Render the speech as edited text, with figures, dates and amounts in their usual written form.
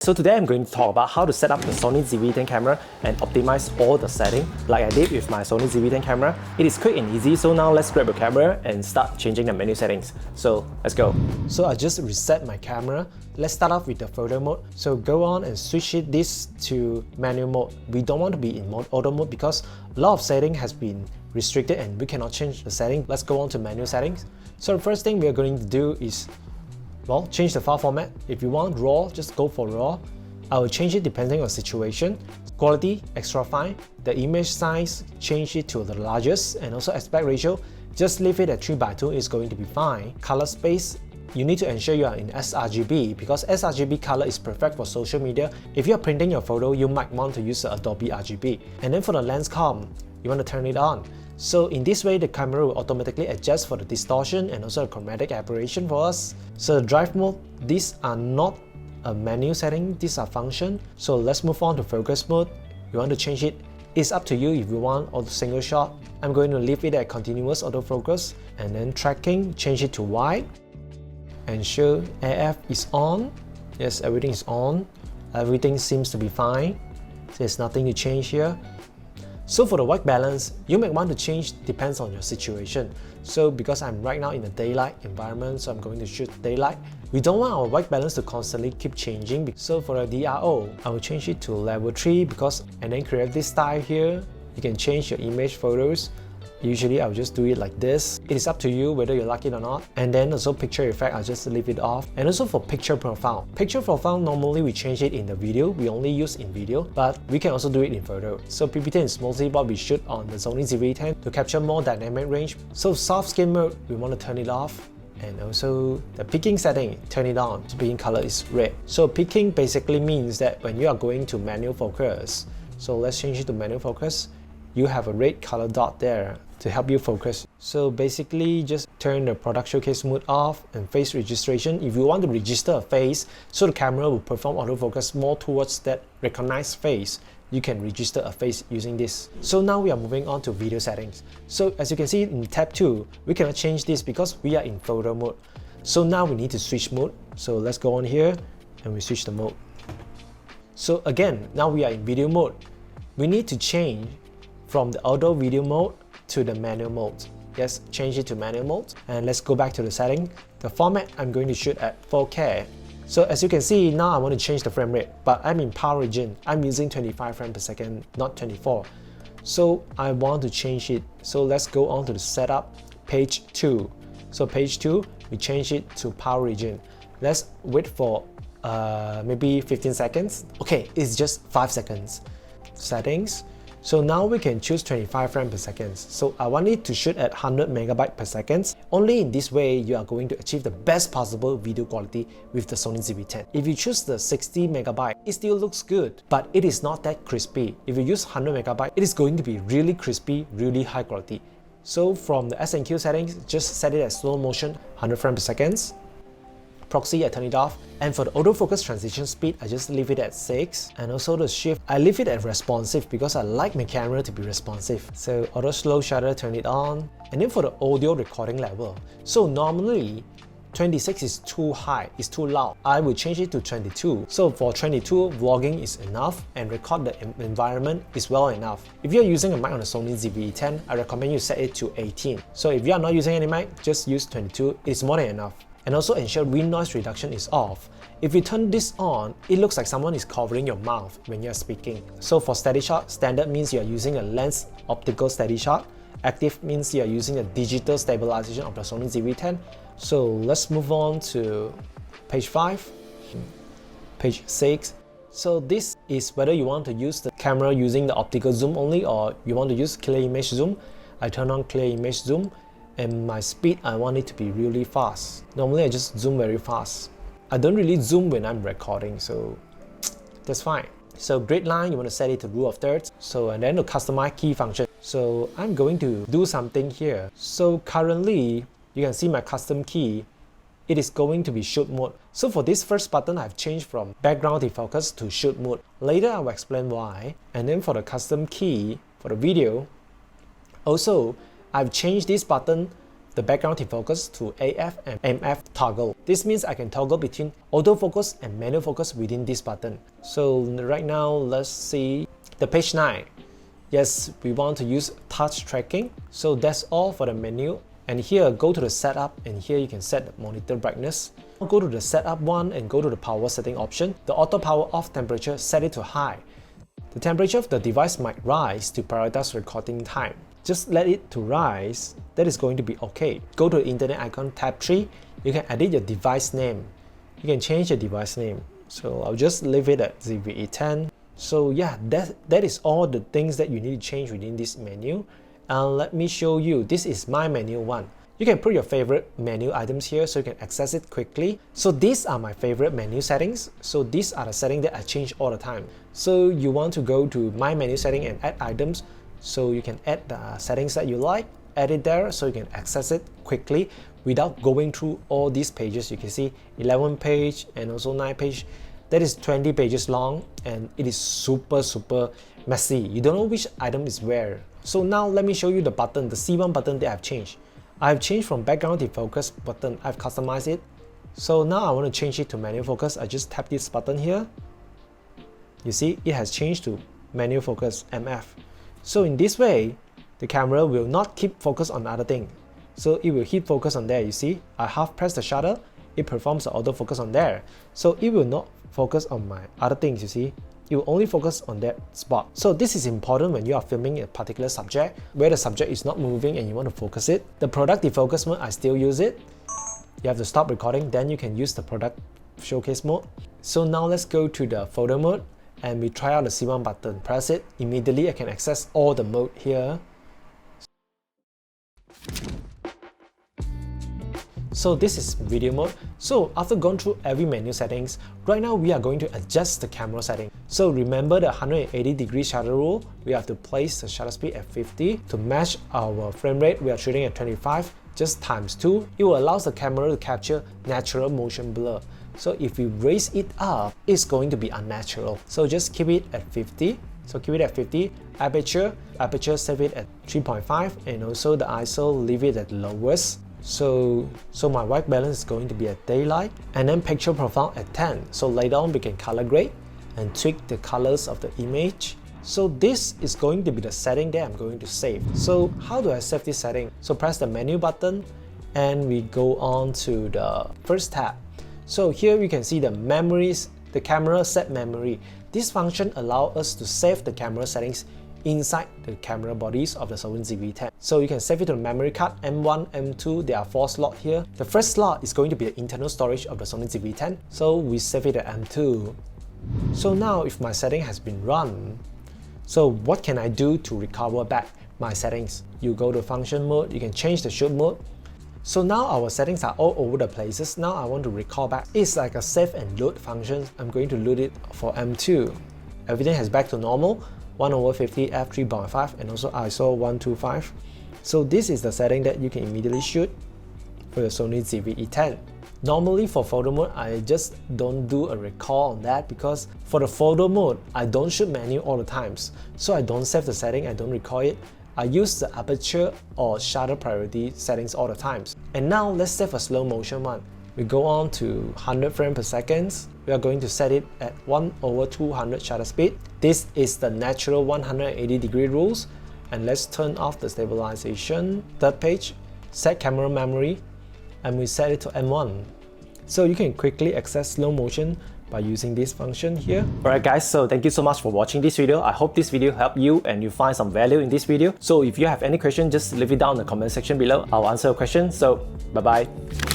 So today I'm going to talk about how to set up the Sony ZV-E10 camera and optimize all the settings like I did with my Sony ZV-E10 camera. It is quick and easy, so now let's grab your camera and start changing the menu settings. So let's go. So I just reset my camera. Let's start off with the photo mode. So go on and switch this to manual mode. We don't want to be in auto mode because a lot of settings has been restricted and we cannot change the setting. Let's go on to manual settings. So the first thing we are going to do is change the file format. If you want RAW, just go for RAW. I will change it depending on situation. Quality, extra fine. The image size, change it to the largest, and also aspect ratio. Just leave it at 3:2 is going to be fine. Color space, you need to ensure you are in sRGB because sRGB color is perfect for social media. If you are printing your photo, you might want to use the Adobe RGB. And then for the lens comp, you want to turn it on. So in this way, the camera will automatically adjust for the distortion and also the chromatic aberration for us. So the drive mode, these are not a menu setting, these are function. So let's move on to focus mode. You want to change it, it's up to you if you want auto single shot. I'm going to leave it at continuous autofocus. And then tracking, change it to wide. And show AF is on. Yes, everything is on. Everything seems to be fine. There's nothing to change here. So for the white balance, you may want to change, depends on your situation. So because I'm right now in a daylight environment, so I'm going to shoot daylight. We don't want our white balance to constantly keep changing. So for the DRO, I will change it to level 3 and then create this style here. You can change your image photos. Usually I'll just do it like this. It is up to you whether you like it or not. And then also picture effect, I'll just leave it off. And also for picture profile. Picture profile, normally we change it in the video. We only use in video, but we can also do it in photo. So PP10 is mostly what we shoot on the Sony ZV-E10 to capture more dynamic range. So soft skin mode, we want to turn it off. And also the peaking setting, turn it on. The peaking color is red. So peaking basically means that when you are going to manual focus, so let's change it to manual focus, you have a red color dot there to help you focus. So basically just turn the product showcase mode off and face registration. If you want to register a face, so the camera will perform autofocus more towards that recognized face, you can register a face using this. So now we are moving on to video settings. So as you can see in tab 2, we cannot change this because we are in photo mode. So now we need to switch mode. So let's go on here and we switch the mode. So again, now we are in video mode. We need to change from the auto video mode to the manual mode. Yes, change it to manual mode. And let's go back to the setting. The format, I'm going to shoot at 4K. So as you can see, now I want to change the frame rate, but I'm in PAL region. I'm using 25 frames per second, not 24. So I want to change it. So let's go on to the setup, page 2. So page 2, we change it to PAL region. Let's wait for maybe 15 seconds. Okay, it's just 5 seconds. Settings. So now we can choose 25 frames per second. So I want it to shoot at 100 megabytes per second. Only in this way you are going to achieve the best possible video quality with the Sony ZV-E10. If you choose the 60 megabyte, it still looks good, but it is not that crispy. If you use 100 megabyte, it is going to be really crispy, really high quality. So from the S&Q settings, just set it as slow motion, 100 frames per second. Proxy, I turn it off. And for the autofocus transition speed, I just leave it at 6. And also the shift, I leave it at responsive because I like my camera to be responsive. So auto slow shutter, turn it on. And then for the audio recording level, so normally 26 is too high, it's too loud. I will change it to 22. So for 22, vlogging is enough and record the environment is well enough. If you're using a mic on the Sony ZV-E10, I recommend you set it to 18. So if you are not using any mic, just use 22, it's more than enough. And also ensure wind noise reduction is off. If you turn this on, it looks like someone is covering your mouth when you're speaking. So for steady shot, standard means you're using a lens optical steady shot. Active means you're using a digital stabilization of the Sony ZV-E10. So let's move on to page 5, page 6. So this is whether you want to use the camera using the optical zoom only or you want to use clear image zoom. I turn on clear image zoom. And my speed, I want it to be really fast. Normally I just zoom very fast. I don't really zoom when I'm recording, so that's fine. So grid line, you want to set it to rule of thirds. So and then the customize key function. So I'm going to do something here. So currently, you can see my custom key. It is going to be shoot mode. So for this first button, I've changed from background defocus to shoot mode. Later I will explain why. And then for the custom key, for the video, also I've changed this button the background defocus to AF and MF toggle. This means I can toggle between autofocus and manual focus within this button. So right now, let's see the page 9. Yes, we want to use touch tracking. So that's all for the menu. And here, go to the setup, and here you can set the monitor brightness. Go to the setup one and go to the power setting option. The auto power off temperature, set it to high. The temperature of the device might rise to prioritize recording time. Just let it to rise, that is going to be okay. Go to the internet icon, tab 3, you can edit your device name. You can change your device name. So I'll just leave it at ZV-E10. So yeah, that is all the things that you need to change within this menu. And let me show you, this is my menu 1. You can put your favorite menu items here so you can access it quickly. So these are my favorite menu settings. So these are the settings that I change all the time. So you want to go to my menu setting and add items. So you can add the settings that you like, add it there so you can access it quickly without going through all these pages. You can see 11 page and also 9 page. That is 20 pages long and it is super messy. You don't know which item is where. So now let me show you the button, the C1 button that I've changed. I've changed from background defocus button, I've customized it. So now I want to change it to manual focus. I just tap this button here. You see, it has changed to manual focus MF. So in this way, the camera will not keep focus on other thing. So it will keep focus on there, you see. I half press the shutter, it performs the autofocus on there. So it will not focus on my other things, you see. It will only focus on that spot. So this is important when you are filming a particular subject where the subject is not moving and you want to focus it. The product defocus mode, I still use it. You have to stop recording, then you can use the product showcase mode. So now let's go to the photo mode and we try out the C1 button. Press it, immediately I can access all the mode here. So this is video mode. So after going through every menu settings, right now we are going to adjust the camera setting. So remember the 180 degree shutter rule, we have to place the shutter speed at 50. To match our frame rate, we are shooting at 25, just times 2. It will allow the camera to capture natural motion blur. So if we raise it up, it's going to be unnatural. So just keep it at 50. So keep it at 50. Aperture save it at 3.5 and also the ISO leave it at lowest. So my white balance is going to be at daylight and then picture profile at 10. So later on we can color grade and tweak the colors of the image. So this is going to be the setting that I'm going to save. So how do I save this setting? So press the menu button and we go on to the first tab. So here we can see the memories, the camera set memory. This function allows us to save the camera settings inside the camera bodies of the Sony ZV-E10. So you can save it to the memory card M1, M2, there are 4 slots here. The first slot is going to be the internal storage of the Sony ZV-E10. So we save it at M2. So now if my setting has been run, so what can I do to recover back my settings? You go to function mode, you can change the shoot mode. So now our settings are all over the places. Now I want to recall back. It's like a save and load function. I'm going to load it for M2. Everything has back to normal. 1/50 f3.5 and also ISO 125. So this is the setting that you can immediately shoot for the Sony ZV-E10. Normally for photo mode, I just don't do a recall on that because for the photo mode, I don't shoot manual all the times. So I don't save the setting, I don't recall it. I use the aperture or shutter priority settings all the times. And now let's save a slow motion one. We go on to 100 frames per second. We are going to set it at 1/200 shutter speed. This is the natural 180 degree rules. And let's turn off the stabilization. Third page, set camera memory, and we set it to M1. So you can quickly access slow motion by using this function here. Alright guys, so thank you so much for watching this video. I hope this video helped you and you find some value in this video. So if you have any question, just leave it down in the comment section below. I'll answer your question. So bye bye.